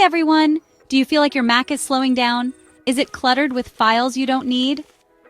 everyone! Do you feel like your Mac is slowing down? Is it cluttered with files you don't need?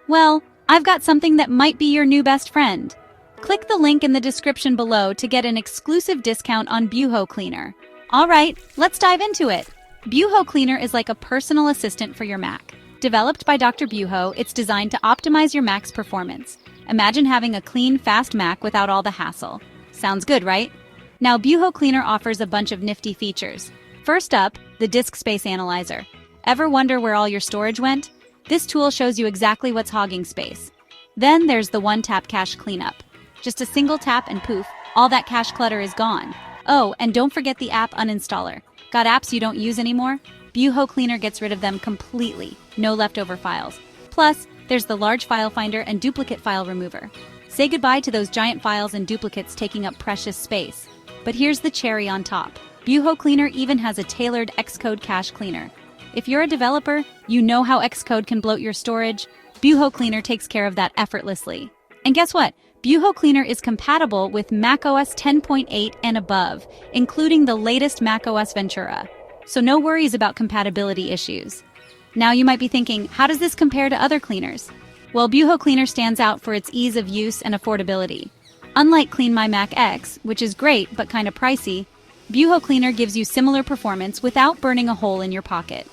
Well, I've got something that might be your new best friend. Click the link in the description below to get an exclusive discount on BuhoCleaner. Alright, let's dive into it. BuhoCleaner is like a personal assistant for your Mac. Developed by Dr. Buho, it's designed to optimize your Mac's performance. Imagine having a clean, fast Mac without all the hassle. Sounds good, right? Now, BuhoCleaner offers a bunch of nifty features. First up, the Disk Space Analyzer. Ever wonder where all your storage went? This tool shows you exactly what's hogging space. Then there's the One-Tap Cache Cleanup. Just a single tap and poof, all that cache clutter is gone. Oh, and don't forget the app uninstaller. Got apps you don't use anymore? BuhoCleaner gets rid of them completely. No leftover files. Plus, there's the large file finder and duplicate file remover. Say goodbye to those giant files and duplicates taking up precious space. But here's the cherry on top. BuhoCleaner even has a tailored Xcode cache cleaner. If you're a developer, you know how Xcode can bloat your storage. BuhoCleaner takes care of that effortlessly. And guess what? BuhoCleaner is compatible with macOS 10.8 and above, including the latest macOS Ventura. So no worries about compatibility issues. Now you might be thinking, how does this compare to other cleaners? Well, BuhoCleaner stands out for its ease of use and affordability. Unlike Clean My Mac X, which is great but kind of pricey, BuhoCleaner gives you similar performance without burning a hole in your pocket.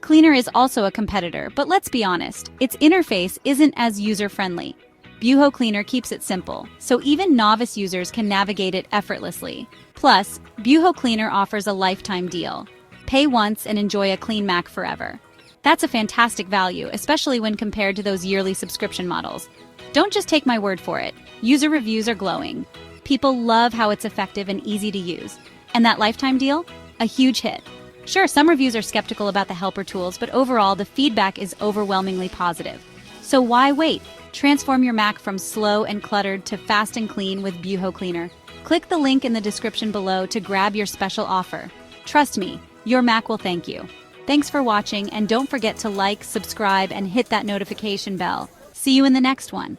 Cleaner is also a competitor, but let's be honest, its interface isn't as user-friendly. BuhoCleaner keeps it simple, so even novice users can navigate it effortlessly. Plus, BuhoCleaner offers a lifetime deal. Pay once and enjoy a clean Mac forever. That's a fantastic value, especially when compared to those yearly subscription models. Don't just take my word for it. User reviews are glowing. People love how it's effective and easy to use. And that lifetime deal? A huge hit. Sure, some reviews are skeptical about the helper tools, but overall, the feedback is overwhelmingly positive. So why wait? Transform your Mac from slow and cluttered to fast and clean with BuhoCleaner. Click the link in the description below to grab your special offer. Trust me, your Mac will thank you. Thanks for watching, and don't forget to like, subscribe, and hit that notification bell. See you in the next one.